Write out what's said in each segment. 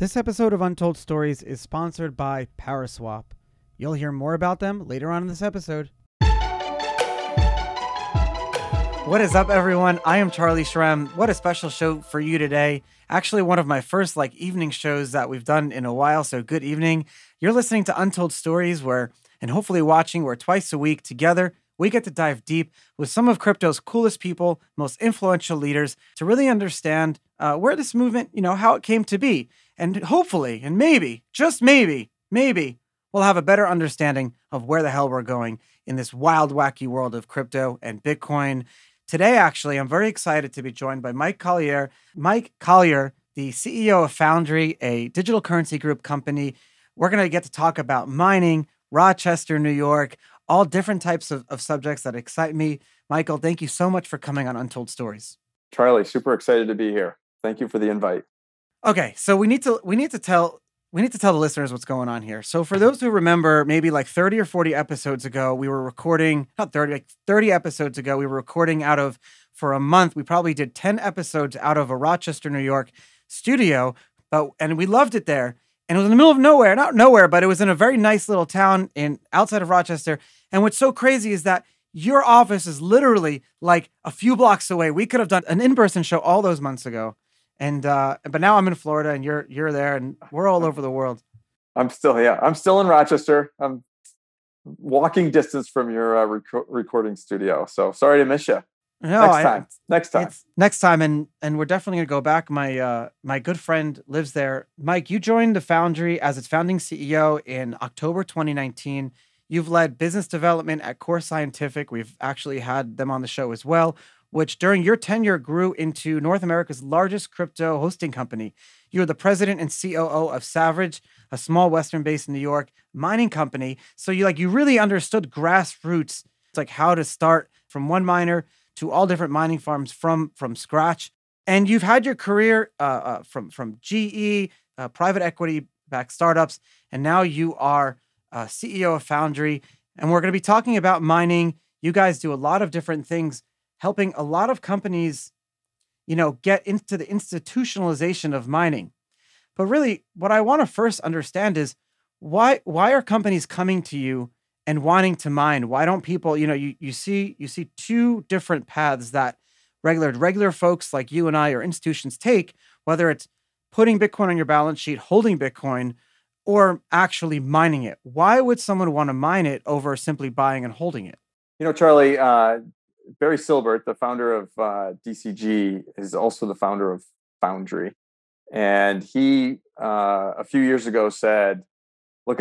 This episode of Untold Stories is sponsored by PowerSwap. You'll hear more about them later on in this episode. What is up, everyone? I am Charlie Shrem. What a special show for you today. Actually, one of my first evening shows that we've done in a while, so good evening. You're listening to Untold Stories, and hopefully watching, where twice a week together, we get to dive deep with some of crypto's coolest people, most influential leaders, to really understand where this movement, how it came to be. And hopefully, and maybe, just maybe, we'll have a better understanding of where the hell we're going in this wild, wacky world of crypto and Bitcoin. Today, actually, I'm very excited to be joined by Mike Colyer. Mike Colyer, the CEO of Foundry, a digital currency group company. We're going to get to talk about mining, Rochester, New York, all different types of subjects that excite me. Michael, thank you so much for coming on Untold Stories. Charlie, super excited to be here. Thank you for the invite. Okay, so we need to tell the listeners what's going on here. So for those who remember, maybe 30 or 40 episodes ago, we were recording, not 30, 30 episodes ago, we were recording for a month. We probably did 10 episodes out of a Rochester, New York studio, and we loved it there. And it was in the middle of nowhere, not nowhere, but it was in a very nice little town outside of Rochester. And what's so crazy is that your office is literally a few blocks away. We could have done an in-person show all those months ago. But now I'm in Florida and you're there and we're all over the world. I'm still in Rochester. I'm walking distance from your recording studio. So sorry to miss you. No, next time. And we're definitely going to go back. My good friend lives there. Mike, you joined the Foundry as its founding CEO in October 2019. You've led business development at Core Scientific. We've actually had them on the show as well, which during your tenure grew into North America's largest crypto hosting company. You're the president and COO of Savage, a small Western-based New York mining company. So you really understood grassroots. It's how to start from one miner to all different mining farms from scratch. And you've had your career from GE, private equity-backed startups, and now you are CEO of Foundry. And we're going to be talking about mining. You guys do a lot of different things, helping a lot of companies, get into the institutionalization of mining. But really, what I want to first understand is why are companies coming to you and wanting to mine? Why don't people, you see two different paths that regular folks like you and I or institutions take, whether it's putting Bitcoin on your balance sheet, holding Bitcoin, or actually mining it. Why would someone want to mine it over simply buying and holding it? Charlie, Barry Silbert, the founder of DCG, is also the founder of Foundry. And he, a few years ago, said, look,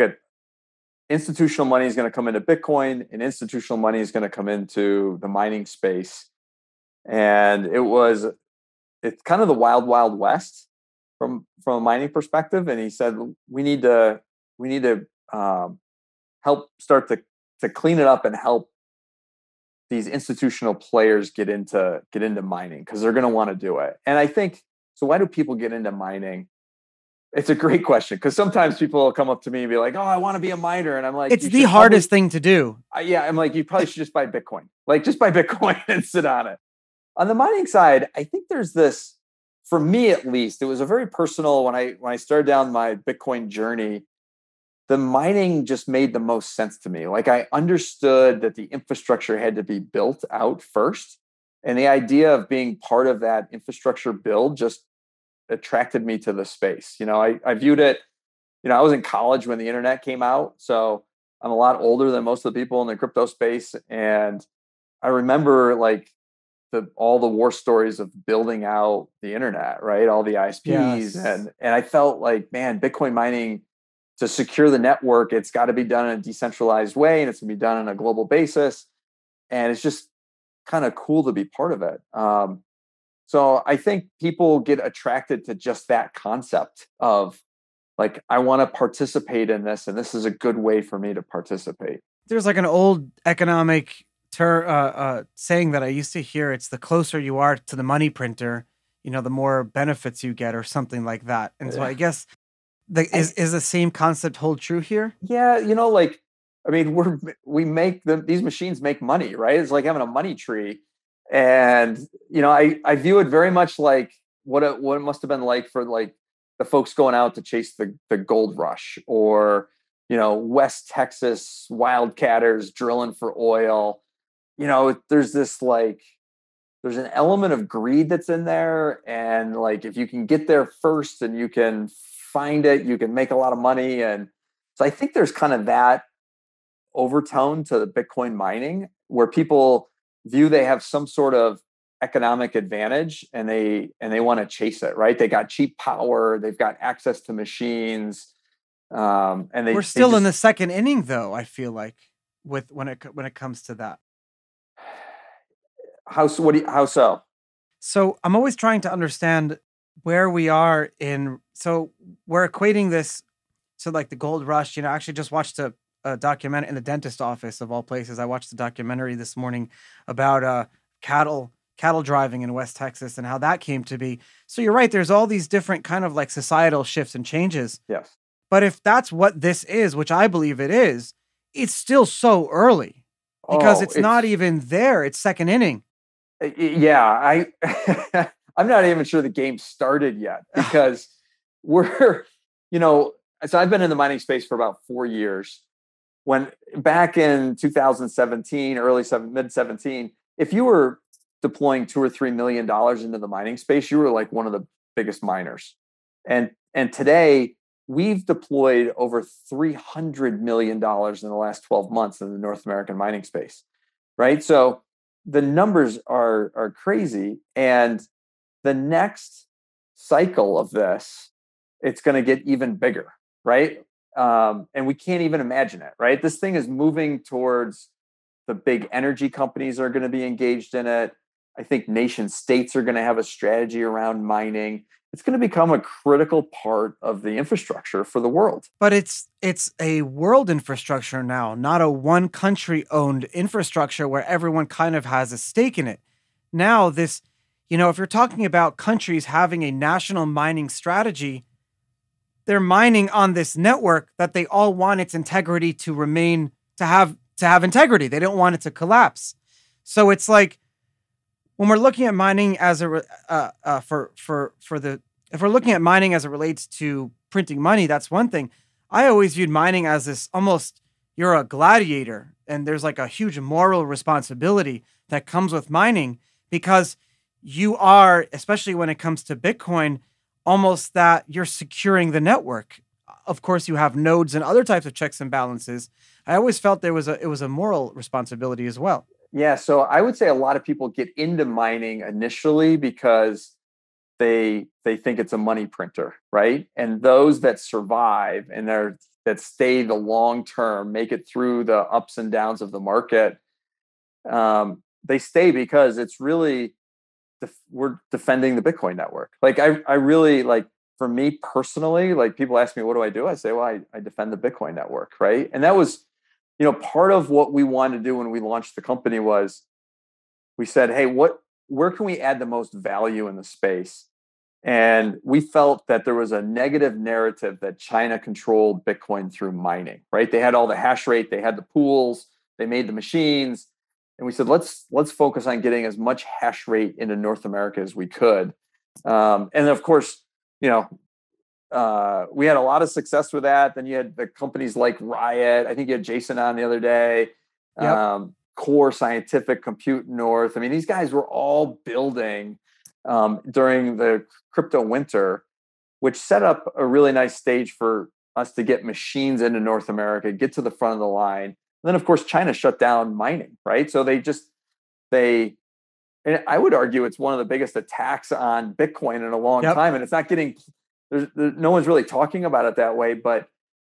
institutional money is going to come into Bitcoin and institutional money is going to come into the mining space. And it's kind of the wild, wild west from a mining perspective. And he said, we need to help start to clean it up and help these institutional players get into mining because they're going to want to do it. And I think, so why do people get into mining? It's a great question because sometimes people will come up to me and be like, oh, I want to be a miner. And I'm like, it's the hardest thing to do. I'm like, you probably should just buy Bitcoin. Just buy Bitcoin and sit on it. On the mining side, I think there's this, for me at least, it was a very personal, when I started down my Bitcoin journey, the mining just made the most sense to me. I understood that the infrastructure had to be built out first. And the idea of being part of that infrastructure build just attracted me to the space. I viewed it, I was in college when the internet came out. So I'm a lot older than most of the people in the crypto space. And I remember all the war stories of building out the internet, right? All the ISPs. Yes. And I felt man, Bitcoin mining, to secure the network, it's got to be done in a decentralized way and it's going to be done on a global basis. And it's just kind of cool to be part of it. So I think people get attracted to just that concept of I want to participate in this and this is a good way for me to participate. There's an old economic saying that I used to hear. It's the closer you are to the money printer, the more benefits you get or something like that. And so I guess is the same concept hold true here? Yeah. We make them, these machines make money, right? It's like having a money tree. And, I view it very much like what it must have been like for the folks going out to chase the gold rush, or, West Texas wildcatters drilling for oil. There's there's an element of greed that's in there. And like, if you can get there first and you can find it, you can make a lot of money. And so I think there's kind of that overtone to the Bitcoin mining, where people view they have some sort of economic advantage, and they want to chase it, right? They got cheap power, they've got access to machines, and we're still in the second inning, though. I feel like when it comes to that. How so? So I'm always trying to understand where we are in. So we're equating this to like the gold rush. I actually just watched a documentary in the dentist office of all places. I watched a documentary this morning about cattle driving in West Texas and how that came to be. So you're right. There's all these different kind of like societal shifts and changes. Yes. But if that's what this is, which I believe it is, it's still so early because it's not even there. It's second inning. Yeah. I'm not even sure the game started yet, because we're, so I've been in the mining space for about 4 years. When back in 2017, mid 17, if you were deploying $2 or $3 million into the mining space, you were like one of the biggest miners. And today we've deployed over $300 million in the last 12 months in the North American mining space, right? So the numbers are crazy. And the next cycle of this, it's going to get even bigger, right? And we can't even imagine it, right? This thing is moving towards the big energy companies are going to be engaged in it. I think nation states are going to have a strategy around mining. It's going to become a critical part of the infrastructure for the world. But it's a world infrastructure now, not a one country owned infrastructure where everyone kind of has a stake in it. Now this, if you're talking about countries having a national mining strategy, they're mining on this network that they all want its integrity to remain, to have integrity. They don't want it to collapse. So it's like, when we're looking at mining as if we're looking at mining as it relates to printing money, that's one thing. I always viewed mining as this almost, you're a gladiator, and there's like a huge moral responsibility that comes with mining, because you are, especially when it comes to Bitcoin, almost that you're securing the network. Of course, you have nodes and other types of checks and balances. I always felt it was a moral responsibility as well. Yeah, so I would say a lot of people get into mining initially because they think it's a money printer, right? And those that survive and that stay the long term, make it through the ups and downs of the market, they stay because it's really we're defending the Bitcoin network. Like I really, like, for me personally, like, people ask me, what do? I say, well, I defend the Bitcoin network, right? And that was, part of what we wanted to do when we launched the company was we said, hey, where can we add the most value in the space? And we felt that there was a negative narrative that China controlled Bitcoin through mining, right? They had all the hash rate, they had the pools, they made the machines. And we said, let's focus on getting as much hash rate into North America as we could. And of course, we had a lot of success with that. Then you had the companies like Riot. I think you had Jason on the other day. Yep. Core Scientific, Compute North. I mean, these guys were all building during the crypto winter, which set up a really nice stage for us to get machines into North America, get to the front of the line. And then, of course, China shut down mining, right? So and I would argue it's one of the biggest attacks on Bitcoin in a long time. And it's not getting, no one's really talking about it that way. But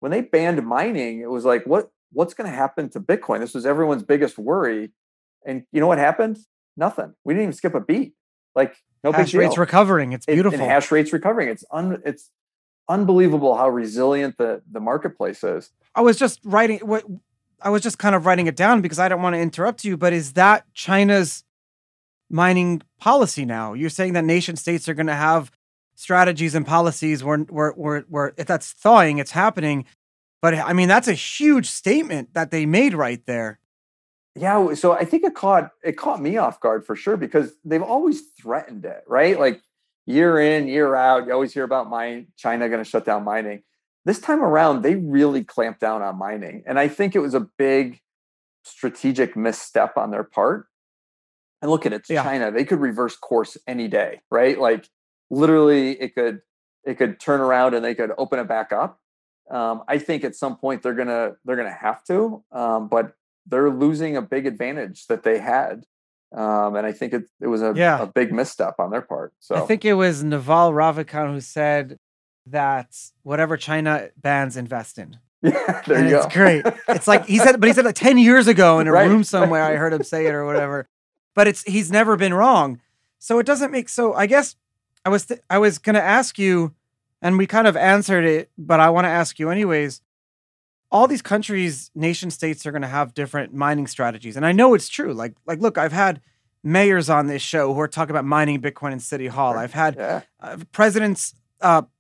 when they banned mining, it was like, what's going to happen to Bitcoin? This was everyone's biggest worry. And you know what happened? Nothing. We didn't even skip a beat. Like, no big deal. Hash rate's recovering. It's beautiful. And hash rate's recovering. It's unbelievable how resilient the marketplace is. I was just kind of writing it down because I don't want to interrupt you, but is that China's mining policy now? You're saying that nation states are going to have strategies and policies where if that's thawing, it's happening. But I mean, that's a huge statement that they made right there. Yeah, so I think it caught me off guard for sure, because they've always threatened it, right? Like, year in, year out. You always hear about China going to shut down mining. This time around, they really clamped down on mining. And I think it was a big strategic misstep on their part. And look at it, it's China. They could reverse course any day, right? Like literally it could turn around and they could open it back up. I think at some point they're gonna have to, but they're losing a big advantage that they had. And I think it was a big misstep on their part. So I think it was Naval Ravikant who said that whatever China bans, invest in. Yeah, there you go. It's great. It's like he said like 10 years ago in a room somewhere. I heard him say it or whatever. But he's never been wrong. So it doesn't make I guess I was going to ask you, and we kind of answered it, but I want to ask you anyways. All these countries, nation states are going to have different mining strategies. And I know it's true. Like look, I've had mayors on this show who are talking about mining Bitcoin in City Hall. I've had presidents,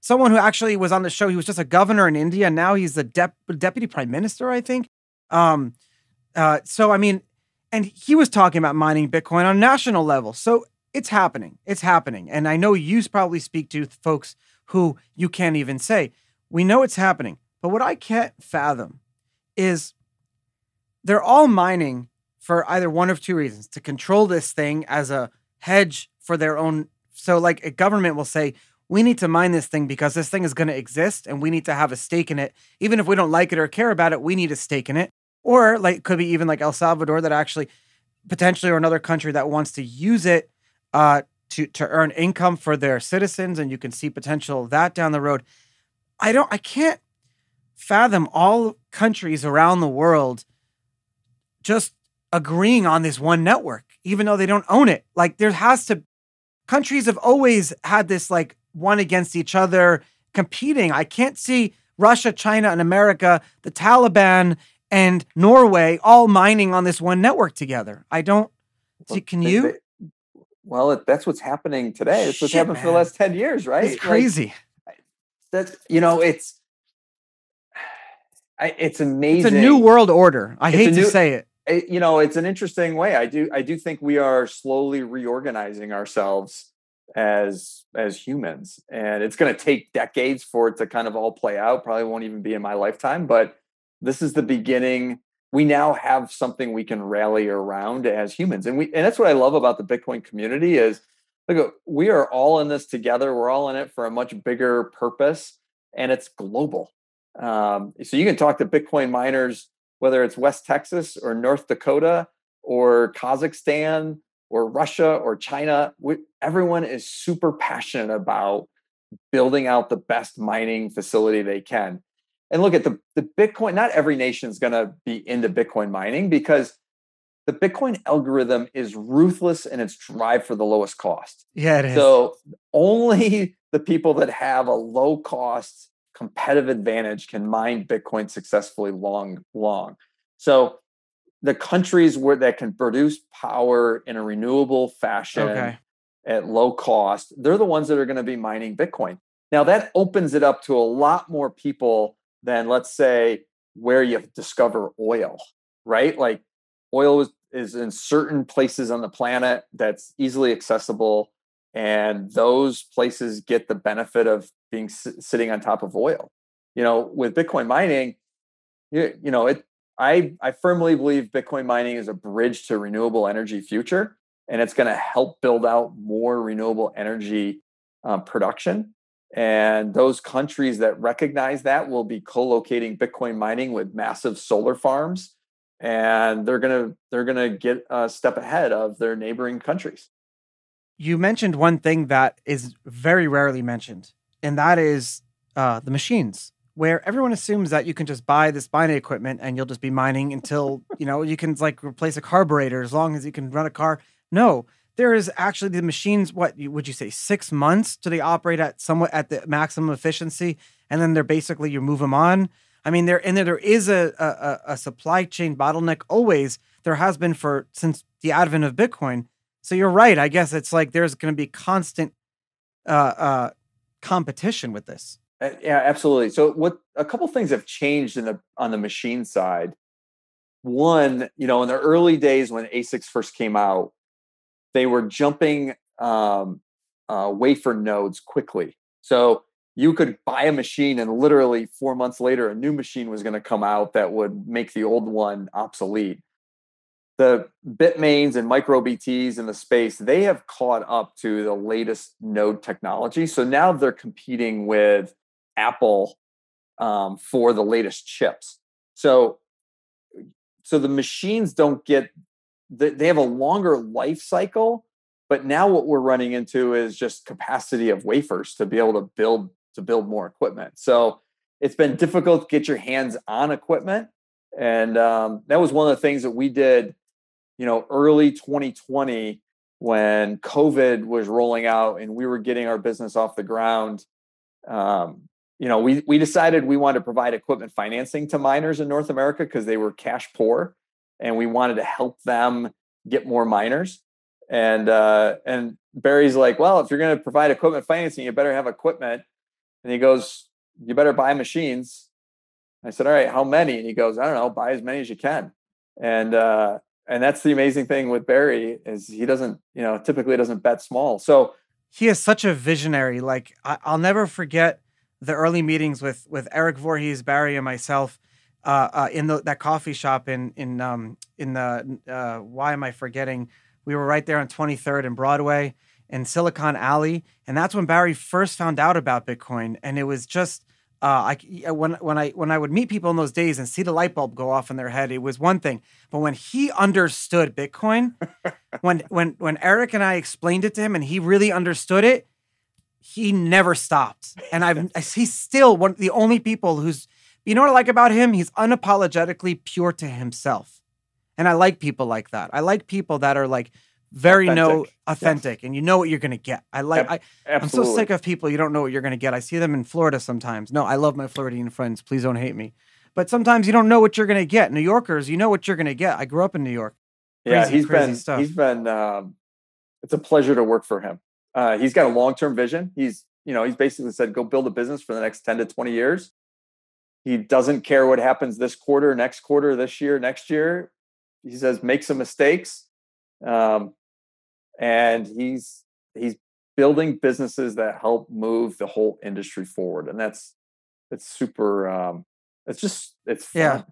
someone who actually was on the show. He was just a governor in India. And now he's the deputy prime minister, I think. So, I mean, and he was talking about mining Bitcoin on a national level. So it's happening. It's happening. And I know you probably speak to folks who you can't even say. We know it's happening. But what I can't fathom is they're all mining for either one of two reasons: to control this thing as a hedge for their own. So like a government will say, we need to mine this thing because this thing is going to exist and we need to have a stake in it. Even if we don't like it or care about it, we need a stake in it. Or like could be even like El Salvador that actually potentially, or another country that wants to use it to earn income for their citizens. And you can see potential of that down the road. I can't fathom all countries around the world just agreeing on this one network, even though they don't own it. Like countries have always had this like one against each other competing. I can't see Russia, China, and America, the Taliban, and Norway all mining on this one network together. I don't see, can you? Well, that's what's happening today. It's what's happened for the last 10 years, right? It's crazy. It's amazing. It's a new world order. I hate to say it. It's an interesting way. I do think we are slowly reorganizing ourselves as humans, and it's going to take decades for it to kind of all play out. Probably won't even be in my lifetime, but this is the beginning. We now have something we can rally around as humans, and that's what I love about the Bitcoin community is, look, we are all in this together. We're all in it for a much bigger purpose, and it's global. So you can talk to Bitcoin miners, whether it's West Texas or North Dakota or Kazakhstan or Russia or China. Everyone is super passionate about building out the best mining facility they can. And look at the Bitcoin, not every nation is going to be into Bitcoin mining because the Bitcoin algorithm is ruthless in its drive for the lowest cost. Yeah, it is. So only the people that have a low cost competitive advantage can mine Bitcoin successfully long. So the countries that can produce power in a renewable fashion at low cost, they're the ones that are going to be mining Bitcoin. Now that opens it up to a lot more people than, let's say, where you discover oil, right? Like oil is in certain places on the planet that's easily accessible. And those places get the benefit of being sitting on top of oil. With Bitcoin mining, I firmly believe Bitcoin mining is a bridge to renewable energy future, and it's going to help build out more renewable energy production. And those countries that recognize that will be co-locating Bitcoin mining with massive solar farms, and they're gonna get a step ahead of their neighboring countries. You mentioned one thing that is very rarely mentioned, and that is the machines, where everyone assumes that you can just buy this mining equipment and you'll just be mining until, you can like replace a carburetor as long as you can run a car. No, there is actually the machines. What would you say? 6 months do they operate at the maximum efficiency? And then you move them on. I mean, there is a supply chain bottleneck always. There has been since the advent of Bitcoin. So you're right. I guess it's like there's going to be constant competition with this. Yeah, absolutely. So a couple things have changed on the machine side. One, in the early days when ASICs first came out, they were jumping wafer nodes quickly. So you could buy a machine and literally 4 months later, a new machine was going to come out that would make the old one obsolete. The Bitmains and micro BTs in the space, they have caught up to the latest node technology. So now they're competing with Apple for the latest chips. So the machines don't get, they have a longer life cycle, but now what we're running into is just capacity of wafers to be able to build more equipment. So it's been difficult to get your hands on equipment. And that was one of the things that we did, early 2020 when COVID was rolling out and we were getting our business off the ground. We decided we wanted to provide equipment financing to miners in North America because they were cash poor, and we wanted to help them get more miners. And Barry's like, well, if you're going to provide equipment financing, you better have equipment. And he goes, you better buy machines. I said, all right, how many? And he goes, I don't know, buy as many as you can. And that's the amazing thing with Barry is he doesn't, typically doesn't bet small. So he is such a visionary. Like I'll never forget the early meetings with Eric Voorhees, Barry, and myself in that coffee shop in the why am I forgetting? We were right there on 23rd and Broadway in Silicon Alley, and that's when Barry first found out about Bitcoin. And it was just when I would meet people in those days and see the light bulb go off in their head, it was one thing. But when he understood Bitcoin, when Eric and I explained it to him and he really understood it, he never stopped. And he's still one of the only people who's, you know what I like about him? He's unapologetically pure to himself. And I like people like that. I like people that are like very authentic, yes. And you know what you're going to get. I'm so sick of people you don't know what you're going to get. I see them in Florida sometimes. No, I love my Floridian friends. Please don't hate me. But sometimes you don't know what you're going to get. New Yorkers, you know what you're going to get. I grew up in New York. Crazy stuff. He's been, it's a pleasure to work for him. He's got a long-term vision. He's basically said, go build a business for the next 10 to 20 years. He doesn't care what happens this quarter, next quarter, this year, next year. He says, make some mistakes. And he's building businesses that help move the whole industry forward. And it's super, it's fun.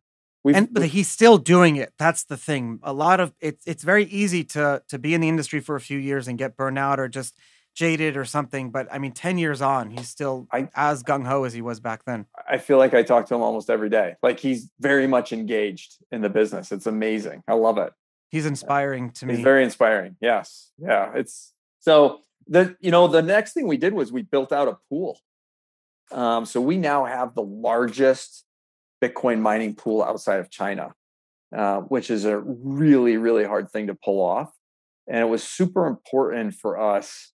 Yeah. But he's still doing it. That's the thing. A lot of it's very easy to be in the industry for a few years and get burned out or just jaded or something. But I mean, 10 years on, he's still as gung-ho as he was back then. I feel like I talk to him almost every day. Like he's very much engaged in the business. It's amazing. I love it. He's inspiring to me. He's very inspiring. Yes. Yeah. It's so the next thing we did was we built out a pool. So we now have the largest Bitcoin mining pool outside of China, which is a really, really hard thing to pull off. And it was super important for us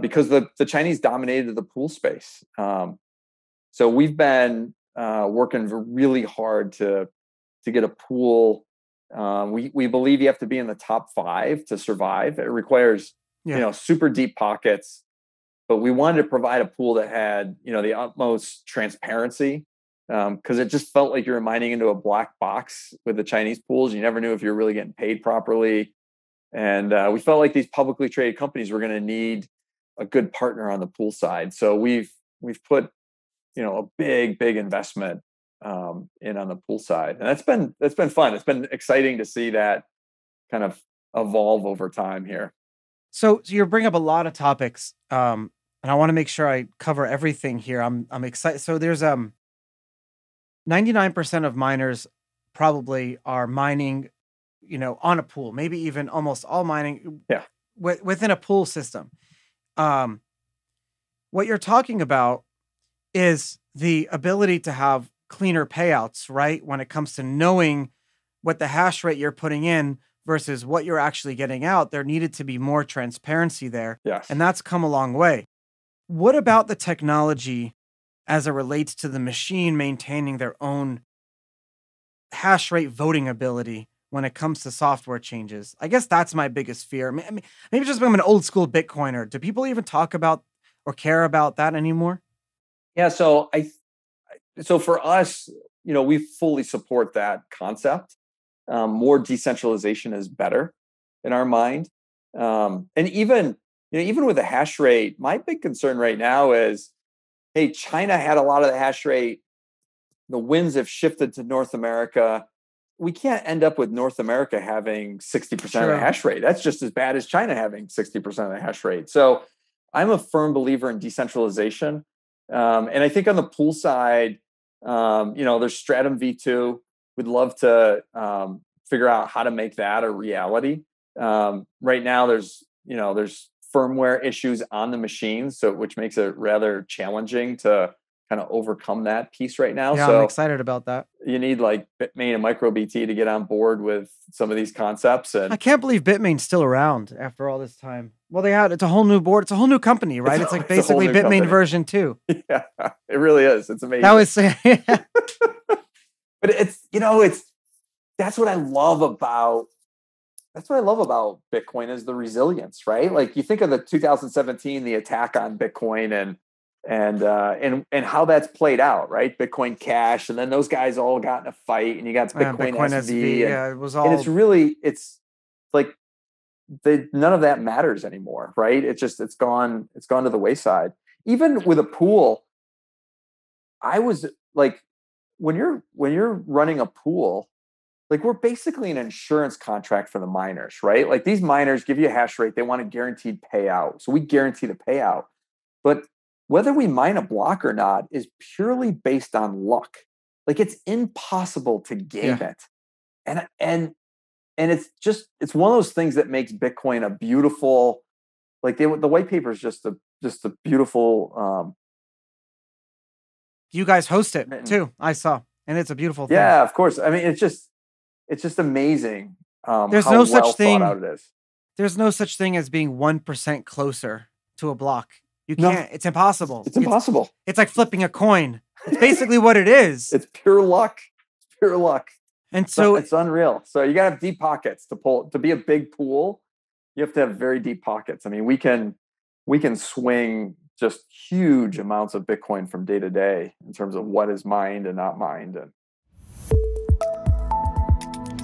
because the Chinese dominated the pool space. So we've been working really hard to get a pool. We believe you have to be in the top 5 to survive. It requires super deep pockets, but we wanted to provide a pool that had the utmost transparency because it just felt like you were mining into a black box with the Chinese pools. You never knew if you were really getting paid properly, and we felt like these publicly traded companies were going to need a good partner on the pool side. So we've put a big investment in on the pool side, and that's been fun. It's been exciting to see that kind of evolve over time here. So you bring up a lot of topics, and I want to make sure I cover everything here. I'm excited. So there's 99% of miners probably are mining, on a pool. Maybe even almost all mining, within a pool system. What you're talking about is the ability to have cleaner payouts, right? When it comes to knowing what the hash rate you're putting in versus what you're actually getting out, there needed to be more transparency there. Yes. And that's come a long way. What about the technology as it relates to the machine maintaining their own hash rate voting ability when it comes to software changes? I guess that's my biggest fear. Maybe just because I'm an old school Bitcoiner. Do people even talk about or care about that anymore? Yeah. So for us, we fully support that concept. More decentralization is better in our mind. And even even with the hash rate, my big concern right now is, hey, China had a lot of the hash rate. The winds have shifted to North America. We can't end up with North America having 60% of the hash rate. That's just as bad as China having 60% of the hash rate. So I'm a firm believer in decentralization. And I think on the pool side, there's Stratum V2. We'd love to figure out how to make that a reality. Right now, there's firmware issues on the machines, which makes it rather challenging to kind of overcome that piece right now. Yeah, so I'm excited about that. You need like Bitmain and MicroBT to get on board with some of these concepts. And I can't believe Bitmain's still around after all this time. Well, it's a whole new board. It's a whole new company, right? It's like basically Bitmain company. Version 2. Yeah, it really is. It's amazing. That was, but that's what I love about. That's what I love about Bitcoin is the resilience, right? Like you think of the 2017, the attack on Bitcoin and how that's played out, right? Bitcoin Cash, and then those guys all got in a fight, and you got Bitcoin SV. It was all. And it's like none of that matters anymore, right? It's gone to the wayside. Even with a pool, I was like, when you're running a pool, like we're basically an insurance contract for the miners, right? Like these miners give you a hash rate, they want a guaranteed payout, so we guarantee the payout, but whether we mine a block or not is purely based on luck. Like it's impossible to game it. And it's one of those things that makes Bitcoin a beautiful, like the white paper is just a beautiful. You guys host it too, I saw, and it's a beautiful thing. Yeah, of course. I mean, it's just amazing. There's no such thing. Thought out it is. There's no such thing as being 1% closer to a block. You can't. It's impossible. It's impossible. It's like flipping a coin. It's basically what it is. It's pure luck. It's pure luck. And so it's unreal. So you gotta have deep pockets to be a big pool. You have to have very deep pockets. I mean, we can swing just huge amounts of Bitcoin from day to day in terms of what is mined and not mined. And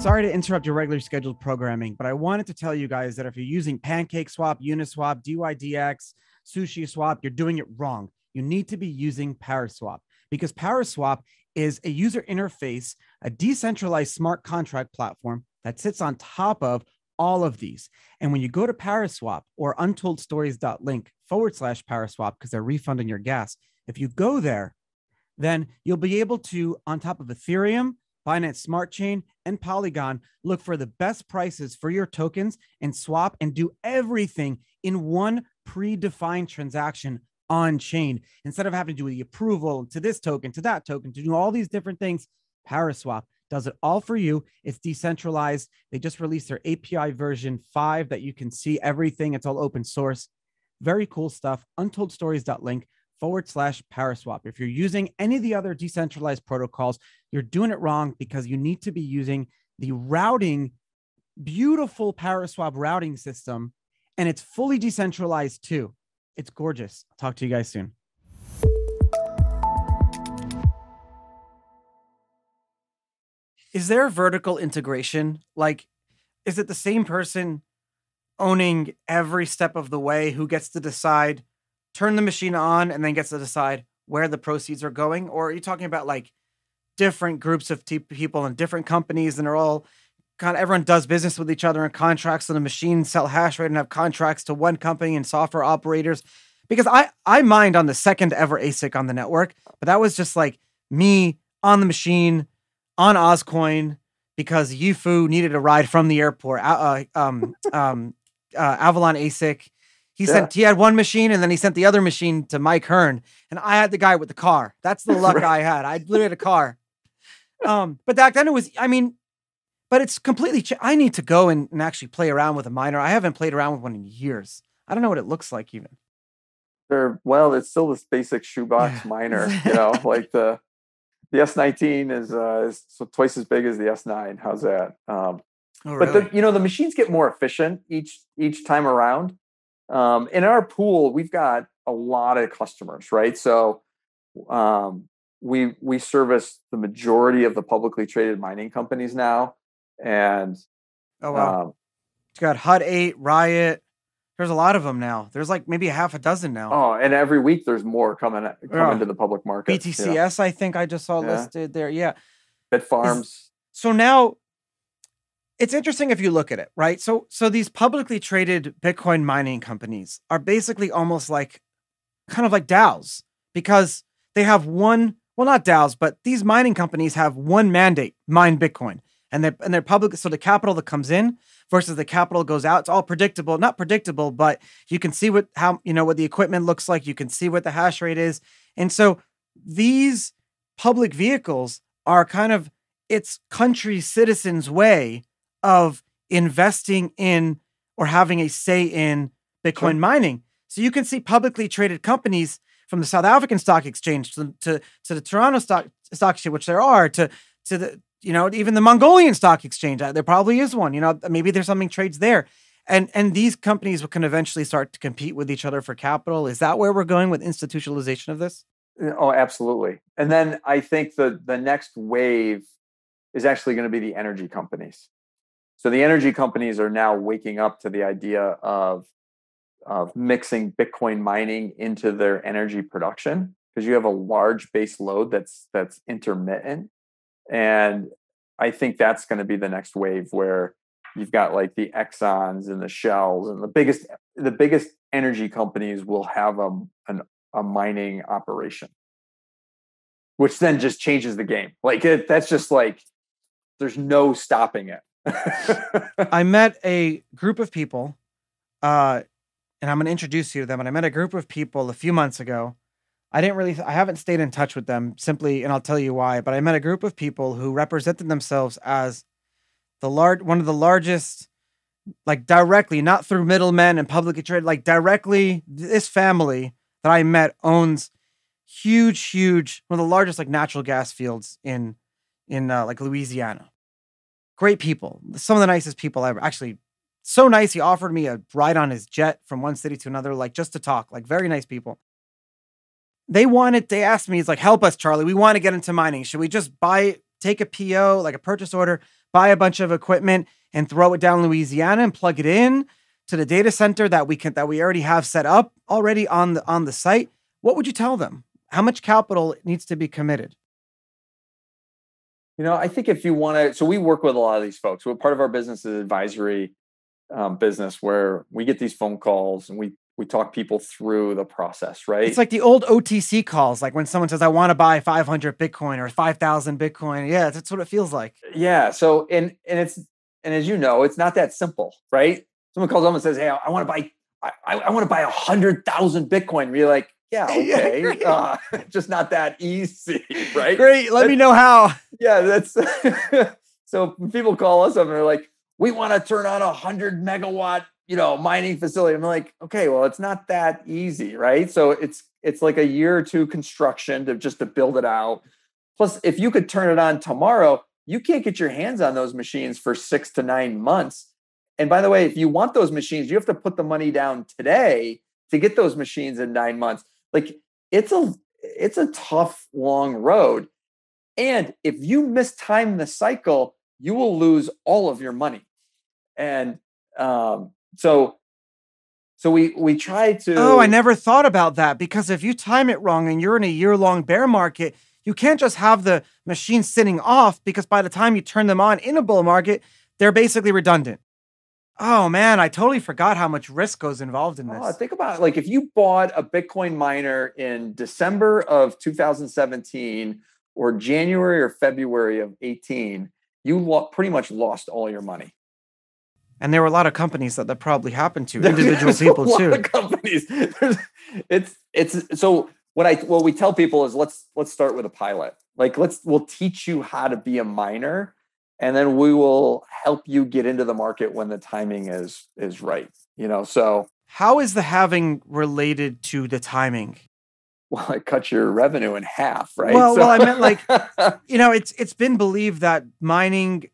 sorry to interrupt your regularly scheduled programming, but I wanted to tell you guys that if you're using PancakeSwap, Uniswap, DYDX, SushiSwap, you're doing it wrong. You need to be using Paraswap because Paraswap is a user interface, a decentralized smart contract platform that sits on top of all of these. And when you go to Paraswap or untoldstories.link/Paraswap, because they're refunding your gas, if you go there, then you'll be able to, on top of Ethereum, Binance Smart Chain, and Polygon, look for the best prices for your tokens and swap and do everything in one predefined transaction on chain. Instead of having to do the approval to this token, to that token, to do all these different things, Paraswap does it all for you. It's decentralized. They just released their API version 5 that you can see everything. It's all open source. Very cool stuff. untoldstories.link/Paraswap. If you're using any of the other decentralized protocols, you're doing it wrong because you need to be using the routing, beautiful Paraswap routing system, and it's fully decentralized too. It's gorgeous. I'll talk to you guys soon. Is there vertical integration? Like, is it the same person owning every step of the way who gets to decide, turn the machine on, and then gets to decide where the proceeds are going? Or are you talking about like different groups of people and different companies, and they're all kind of, everyone does business with each other and contracts, and the machines sell hash rate and have contracts to one company and software operators? Because I mined on the second ever ASIC on the network, but that was just like me on the machine on Ozcoin because Yifu needed a ride from the airport. Avalon ASIC. He had one machine and then he sent the other machine to Mike Hearn, and I had the guy with the car. That's the luck I had. I literally had a car. But back then it was, but it's completely, I need to go and actually play around with a miner. I haven't played around with one in years. I don't know what it looks like even. It's still this basic shoebox miner, like the S19 is twice as big as the S9. How's that? But the machines get more efficient each time around. In our pool, we've got a lot of customers, right? So we service the majority of the publicly traded mining companies now. And it's got Hut 8, Riot, There's a lot of them now. There's like maybe a half a dozen now. Oh, and every week there's more coming to the public market. BTCS, I think I just saw listed there. Yeah. Bit farms. So now it's interesting if you look at it, right? So these publicly traded Bitcoin mining companies are basically almost like kind of like DAOs, because they have one, well, not DAOs, but these mining companies have one mandate: mine Bitcoin. And they're public. So the capital that comes in versus the capital goes out, it's all predictable, not predictable, but you can see what the equipment looks like. You can see what the hash rate is. And so these public vehicles are kind of, it's country citizens' way of investing in or having a say in Bitcoin mining. So you can see publicly traded companies from the South African Stock Exchange to the Toronto Stock Exchange, which there are, to the, even the Mongolian Stock Exchange. There probably is one. Maybe there's something trades there. And these companies can eventually start to compete with each other for capital. Is that where we're going with institutionalization of this? Oh, absolutely. And then I think the next wave is actually going to be the energy companies. So the energy companies are now waking up to the idea of mixing Bitcoin mining into their energy production, because you have a large base load that's intermittent. And I think that's going to be the next wave, where you've got like the Exxons and the Shells, and the biggest energy companies will have a mining operation, which then just changes the game. Like that's just like, there's no stopping it. I met a group of people, and I'm going to introduce you to them. And I met a group of people a few months ago. I haven't stayed in touch with them simply, and I'll tell you why, but I met a group of people who represented themselves as one of the largest, like directly, not through middlemen and publicly traded, like directly, this family that I met owns huge, one of the largest like natural gas fields in like Louisiana. Great people. Some of the nicest people ever. Actually, so nice. He offered me a ride on his jet from one city to another, like just to talk, like very nice people. They asked me, it's like, help us, Charlie. We want to get into mining. Should we just take a PO, like a purchase order, buy a bunch of equipment and throw it down Louisiana and plug it in to the data center that we already have set up already on the site? What would you tell them? How much capital needs to be committed? I think if you want to, so we work with a lot of these folks. Part of our business is advisory business, where we get these phone calls and we talk people through the process, right? It's like the old OTC calls, like when someone says, I want to buy 500 Bitcoin or 5,000 Bitcoin. Yeah, that's what it feels like. Yeah. So, and as you know, it's not that simple, right? Someone calls up and says, hey, I want to buy 100,000 Bitcoin. And you're like, yeah, okay. Just not that easy, right? Great. Let me know how. Yeah, that's so people call us up and they're like, we want to turn on 100 megawatt, mining facility. I'm like, okay, well, it's not that easy, right? So it's like a year or two construction to build it out. Plus, if you could turn it on tomorrow, you can't get your hands on those machines for 6 to 9 months. And by the way, if you want those machines, you have to put the money down today to get those machines in 9 months. Like it's a tough, long road. And if you mistime the cycle, you will lose all of your money. And so we try to. Oh, I never thought about that, because if you time it wrong and you're in a year-long bear market, you can't just have the machines sitting off, because by the time you turn them on in a bull market, they're basically redundant. Oh man, I totally forgot how much risk goes involved in this. Think about it. Like if you bought a Bitcoin miner in December of 2017 or January or February of 18, you pretty much lost all your money. And there were a lot of companies that probably happened to, individual people too. Of companies. It's so what we tell people is let's start with a pilot. Like we'll teach you how to be a miner, and then we will help you get into the market when the timing is right. So how is the halving related to the timing? Well, it cuts your revenue in half, right? Well, I meant like, it's been believed that mining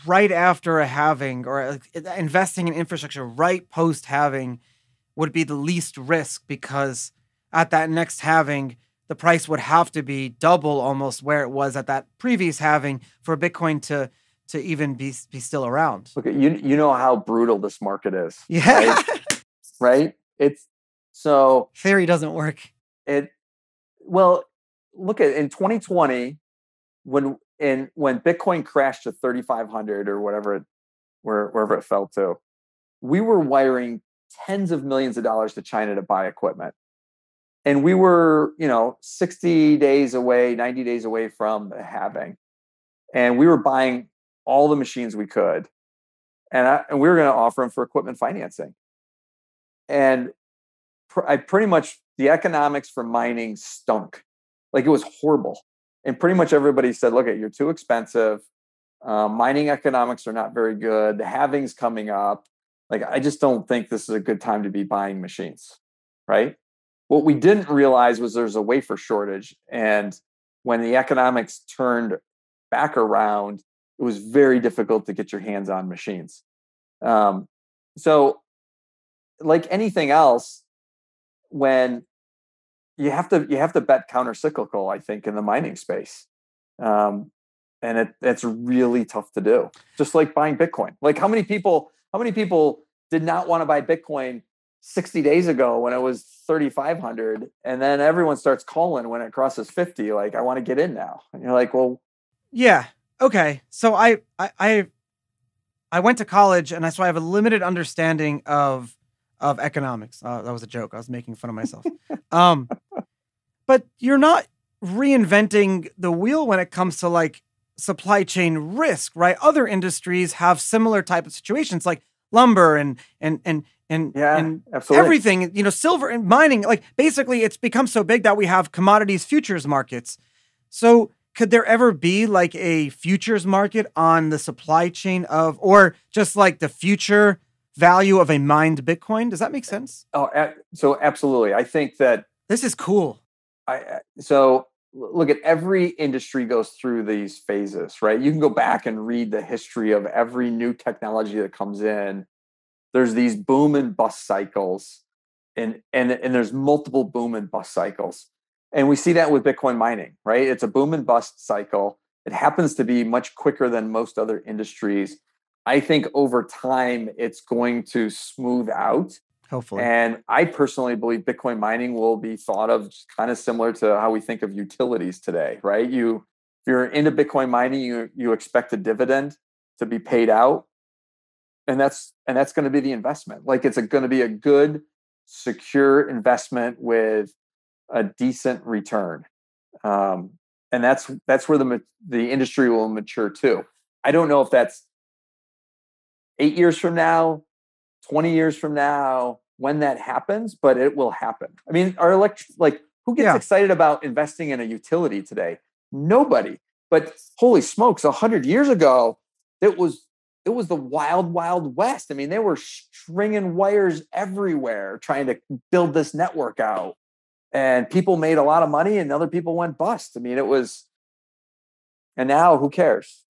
right after a halving, or investing in infrastructure right post halving, would be the least risk, because at that next halving, the price would have to be double almost where it was at that previous halving for Bitcoin to even be still around. Look, you know how brutal this market is. Yeah. Right? right? It's so Theory doesn't work. it well, look at in 2020 when Bitcoin crashed to 3,500 or wherever it fell to, we were wiring tens of millions of dollars to China to buy equipment. And we were, 60 days away, 90 days away from the halving. And we were buying all the machines we could. And we were going to offer them for equipment financing. And the economics for mining stunk. Like, it was horrible. And pretty much everybody said, look, you're too expensive. Mining economics are not very good. The halving's coming up. Like, I just don't think this is a good time to be buying machines, right? What we didn't realize was there's a wafer shortage. And when the economics turned back around, it was very difficult to get your hands on machines. So like anything else, when you have to bet counter-cyclical, I think, in the mining space. And it's really tough to do. Just like buying Bitcoin. Like, how many people did not want to buy Bitcoin 60 days ago when it was 3,500, and then everyone starts calling when it crosses 50, like, I want to get in now. And you're like, well, yeah, okay. So I went to college, and so I have a limited understanding of economics. That was a joke. I was making fun of myself. But you're not reinventing the wheel when it comes to like supply chain risk, right? Other industries have similar type of situations, like lumber and absolutely. everything, silver and mining. Like, basically, it's become so big that we have commodities futures markets. So could there ever be like a futures market on the supply chain or just like the future value of a mined Bitcoin? Does that make sense? Oh, so absolutely. I think that this is cool. So look, at every industry goes through these phases, right? You can go back and read the history of every new technology that comes in. There's these boom and bust cycles, and there's multiple boom and bust cycles. And we see that with Bitcoin mining, right? It's a boom and bust cycle. It happens to be much quicker than most other industries. I think over time, it's going to smooth out. Hopefully. And I personally believe Bitcoin mining will be thought of kind of similar to how we think of utilities today, right? If you're into Bitcoin mining, you expect a dividend to be paid out. And that's going to be the investment. Like, it's going to be a good, secure investment with a decent return. And that's where the industry will mature too. I don't know if that's 8 years from now, 20 years from now, when that happens, but it will happen. I mean, who gets excited about investing in a utility today? Nobody. But holy smokes, 100 years ago, it was the wild, wild west. I mean, they were stringing wires everywhere trying to build this network out. And people made a lot of money and other people went bust. I mean, and now who cares?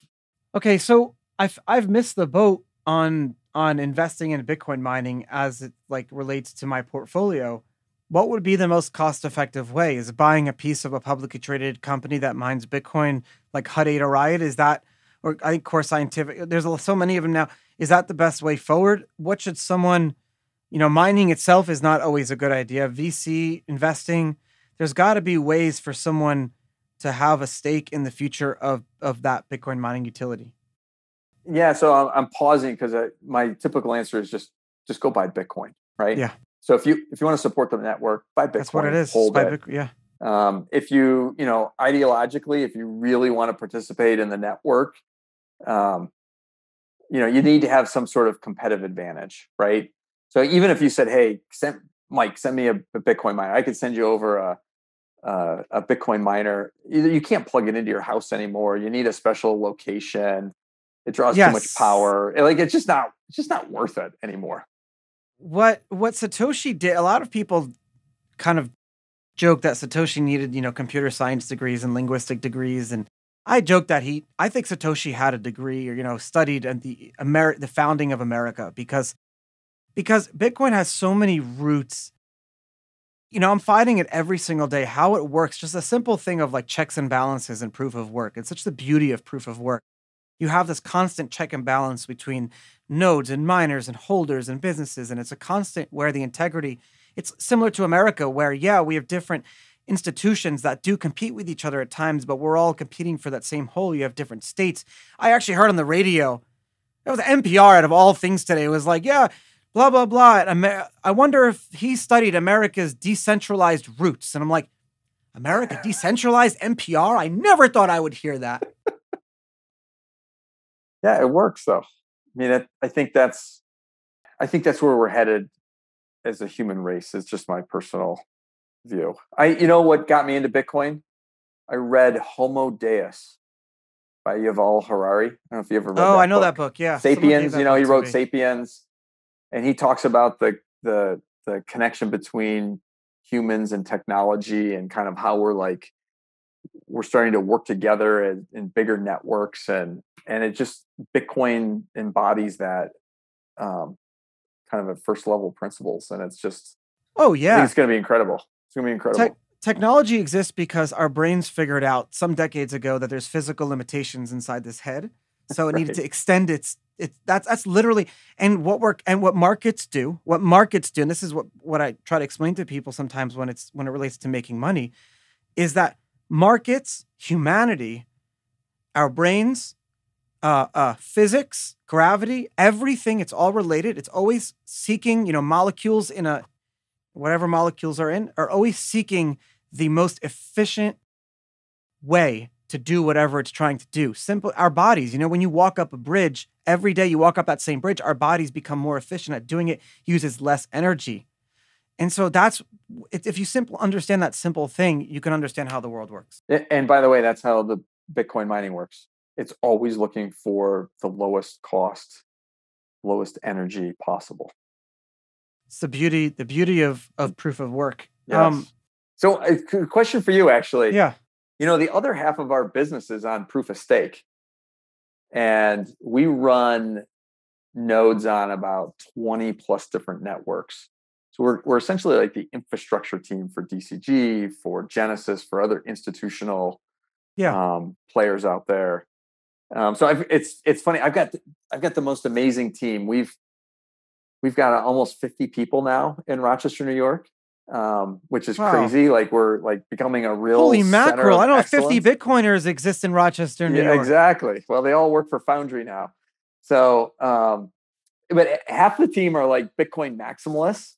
Okay, so I've missed the boat on investing in Bitcoin mining as it like relates to my portfolio. What would be the most cost-effective way? Is buying a piece of a publicly traded company that mines Bitcoin, like Hut 8 or Riot? Is that, or I think Core Scientific, there's so many of them now. Is that the best way forward? What should someone, mining itself is not always a good idea. VC investing, there's got to be ways for someone to have a stake in the future of that Bitcoin mining utility. Yeah, so I'm pausing because my typical answer is just go buy Bitcoin, right? Yeah. So if you want to support the network, buy Bitcoin. That's what it is. Hold it. Yeah. If you ideologically, if you really want to participate in the network, you need to have some sort of competitive advantage, right? So even if you said, "Hey, Mike, send me a Bitcoin miner," I could send you over a Bitcoin miner. You can't plug it into your house anymore. You need a special location. It draws too much power. Like, it's just not worth it anymore. What Satoshi did, a lot of people kind of joke that Satoshi needed, computer science degrees and linguistic degrees. And I joke that I think Satoshi had a degree or, studied at the founding of America because Bitcoin has so many roots. I'm fighting it every single day, how it works. Just a simple thing of like checks and balances and proof of work. It's such the beauty of proof of work. you have this constant check and balance between nodes and miners and holders and businesses. And it's a constant where the integrity, it's similar to America where, yeah, we have different institutions that do compete with each other at times, but we're all competing for that same whole. You have different states. I actually heard on the radio, it was NPR out of all things today. It was like, yeah, blah, blah, blah. And I wonder if he studied America's decentralized roots. And I'm like, America decentralized NPR? I never thought I would hear that. Yeah, it works though. I mean, I think that's where we're headed as a human race. It's just my personal view. You know what got me into Bitcoin? I read Homo Deus by Yuval Harari. I don't know if you ever read that Oh, I know book. That book. Yeah. Sapiens, you know, he wrote Sapiens, and he talks about the connection between humans and technology and kind of how we're starting to work together in bigger networks, and it just, Bitcoin embodies that kind of a first level principles, and it's just, oh yeah, I think it's going to be incredible. It's going to be incredible. Technology exists because our brains figured out some decades ago that there's physical limitations inside this head, so it needed to extend that's literally, and what markets do, and this is what I try to explain to people sometimes when it relates to making money, is that markets, humanity, our brains, physics, gravity, everything, it's all related. It's always seeking, molecules whatever molecules are always seeking the most efficient way to do whatever it's trying to do. Simple, our bodies, when you walk up a bridge, every day you walk up that same bridge, our bodies become more efficient at doing it, uses less energy. And so if you understand that simple thing, you can understand how the world works. And by the way, that's how the Bitcoin mining works. It's always looking for the lowest cost, lowest energy possible. It's the beauty of proof of work. Yes. So a question for you, actually. Yeah. The other half of our business is on proof of stake. And we run nodes on about 20 plus different networks. So we're essentially like the infrastructure team for DCG, for Genesis, for other institutional players out there. So it's funny. I've got the most amazing team. We've got almost 50 people now in Rochester, New York, which is crazy. Like we're becoming a real holy mackerel. I don't know if excellence. 50 Bitcoiners exist in Rochester, New York. Exactly. Well, they all work for Foundry now. So, but half the team are like Bitcoin maximalists,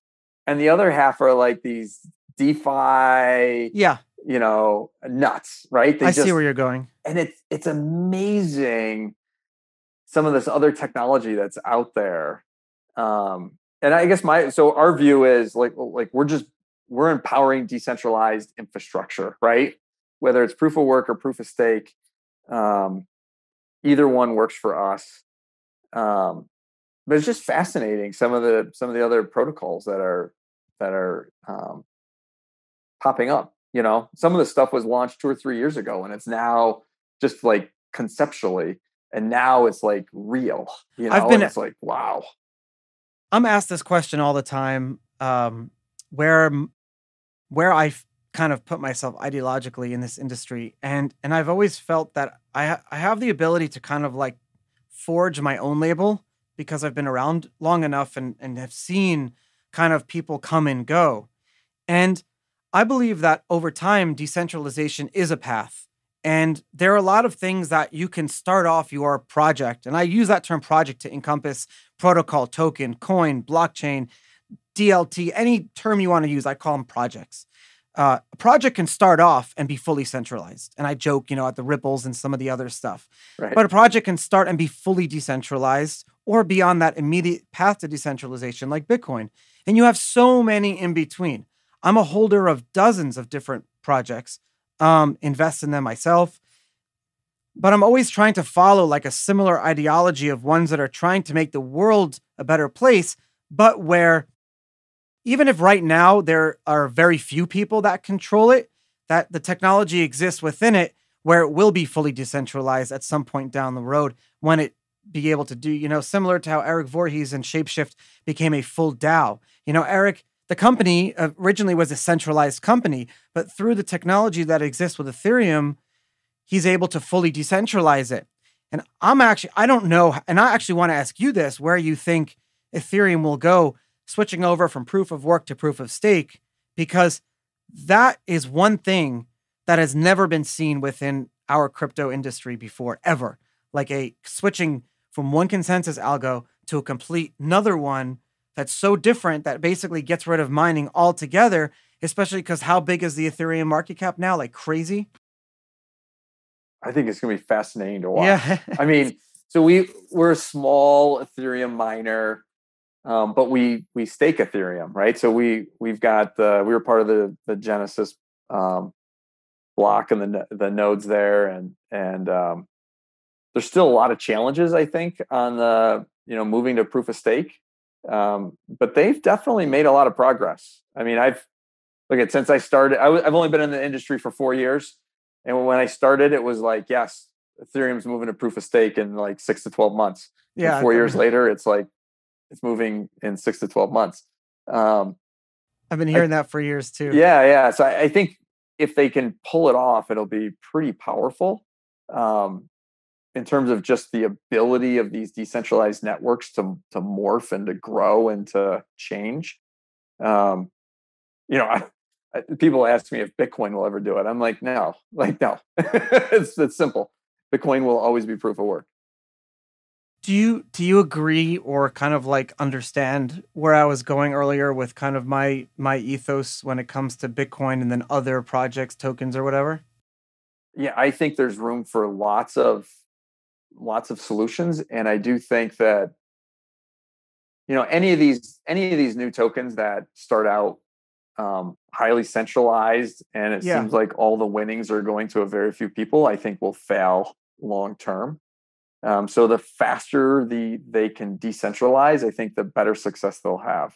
and the other half are like these DeFi, nuts, right? I see where you're going. And it's amazing some of this other technology that's out there. And I guess our view is like we're empowering decentralized infrastructure, right? Whether it's proof of work or proof of stake, either one works for us. But it's just fascinating some of the other protocols that are popping up. Some of the stuff was launched 2 or 3 years ago, and it's now just like conceptually, and now it's like real. It's like, wow. I'm asked this question all the time, where I kind of put myself ideologically in this industry, and I've always felt that I have the ability to kind of like forge my own label because I've been around long enough and have seen kind of people come and go. And I believe that over time, decentralization is a path. And there are a lot of things that you can start off your project. And I use that term project to encompass protocol, token, coin, blockchain, DLT, any term you want to use. I call them projects. A project can start off and be fully centralized. And I joke, at the ripples and some of the other stuff. Right. But a project can start and be fully decentralized or be on that immediate path to decentralization like Bitcoin. And you have so many in between. I'm a holder of dozens of different projects, invest in them myself. But I'm always trying to follow like a similar ideology of ones that are trying to make the world a better place, but where even if right now there are very few people that control it, that the technology exists within it where it will be fully decentralized at some point down the road when it be able to do, similar to how Eric Voorhees and Shapeshift became a full DAO. Eric, the company originally was a centralized company, but through the technology that exists with Ethereum, he's able to fully decentralize it. And I don't know. And I actually want to ask you this, where you think Ethereum will go switching over from proof of work to proof of stake, because that is one thing that has never been seen within our crypto industry before, ever. Like a switching from one consensus algo to a complete another one that's so different that basically gets rid of mining altogether, especially because how big is the Ethereum market cap now? Like crazy? I think it's going to be fascinating to watch. Yeah. I mean, so we're a small Ethereum miner, but we stake Ethereum, right? So we were part of the Genesis block and the nodes there, and there's still a lot of challenges, I think, on the moving to proof of stake, but they've definitely made a lot of progress. I mean, since I started, I've only been in the industry for 4 years. And when I started, it was like, yes, Ethereum's moving to proof of stake in like 6 to 12 months. Yeah. And 4 years later, it's like, it's moving in 6 to 12 months. I've been hearing that for years too. Yeah. Yeah. So I think if they can pull it off, it'll be pretty powerful in terms of just the ability of these decentralized networks to morph and to grow and to change. People ask me if Bitcoin will ever do it. I'm like, no. It's simple. Bitcoin will always be proof of work. Do you agree or kind of like understand where I was going earlier with kind of my ethos when it comes to Bitcoin and then other projects, tokens or whatever? Yeah, I think there's room for lots of solutions, and I do think that any of these new tokens that start out highly centralized, and it seems like all the winnings are going to a very few people, I think will fail long term. So the faster they can decentralize, I think the better success they'll have.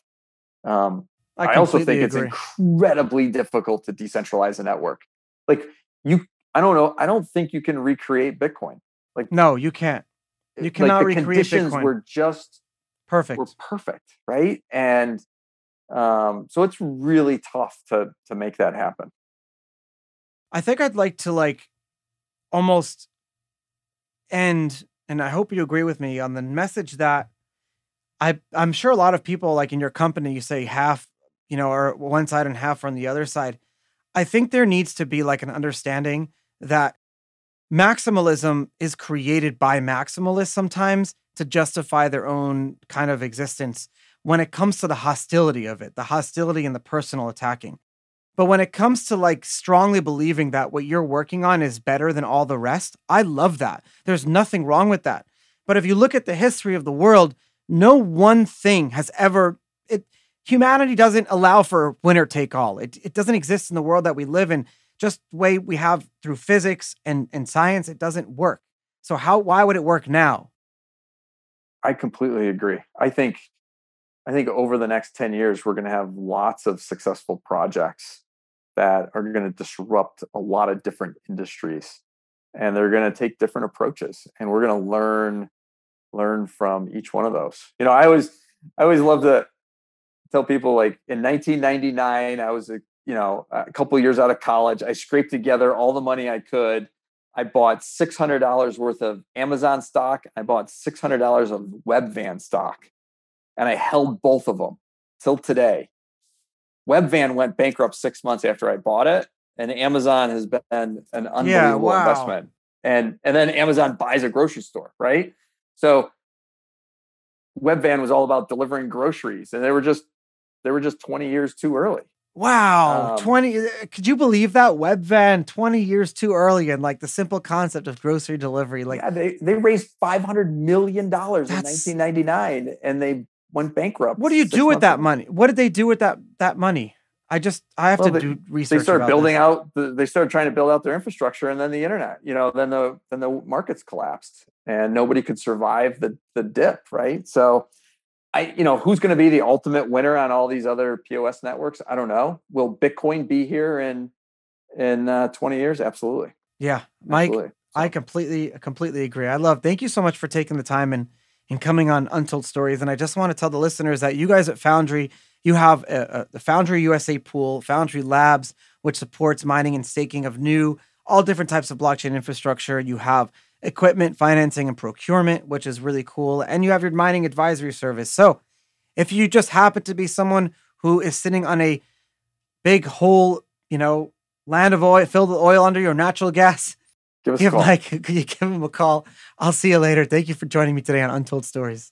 I also think it's incredibly difficult to decentralize a network. Like I don't know. I don't think you can recreate Bitcoin. Like, no, you can't. You cannot recreate conditions Bitcoin. Were just perfect. Were perfect, right? And so it's really tough to make that happen. I think I'd like to almost end, and I hope you agree with me on the message that I'm sure a lot of people like in your company, you say half, or one side and half on the other side. I think there needs to be like an understanding that maximalism is created by maximalists sometimes to justify their own kind of existence when it comes to the hostility of it, the hostility and the personal attacking. But when it comes to strongly believing that what you're working on is better than all the rest, I love that. There's nothing wrong with that. But if you look at the history of the world, no one thing has ever, humanity doesn't allow for winner take all. It doesn't exist in the world that we live in. Just the way we have through physics and science, it doesn't work. So why would it work now? I completely agree. I think over the next 10 years, we're going to have lots of successful projects that are going to disrupt a lot of different industries, and they're going to take different approaches, and we're going to learn from each one of those. I always love to tell people, like, in 1999, I was a couple of years out of college. I scraped together all the money I could. I bought $600 worth of Amazon stock. I bought $600 of Webvan stock, and I held both of them till today. Webvan went bankrupt 6 months after I bought it, and Amazon has been an unbelievable investment. And then Amazon buys a grocery store, right? So Webvan was all about delivering groceries, and they were just 20 years too early. Wow. 20. Could you believe that? Webvan 20 years too early. And the simple concept of grocery delivery. They raised $500 million in 1999 and they went bankrupt. What do you do with that money? What did they do with that money? I have to do research. They started they started trying to build out their infrastructure, and then the internet, then the markets collapsed and nobody could survive the dip. Right. So who's going to be the ultimate winner on all these other POS networks? I don't know. Will Bitcoin be here in 20 years? Absolutely. Yeah, Mike, absolutely. So. I completely agree. Thank you so much for taking the time and coming on Untold Stories. And I just want to tell the listeners that you guys at Foundry, you have the Foundry USA pool, Foundry Labs, which supports mining and staking of all different types of blockchain infrastructure. You have equipment financing and procurement, which is really cool. And you have your mining advisory service. So if you just happen to be someone who is sitting on a big whole, land of oil filled with oil under your natural gas, Give us a call. Mike, you give him a call. I'll see you later. Thank you for joining me today on Untold Stories.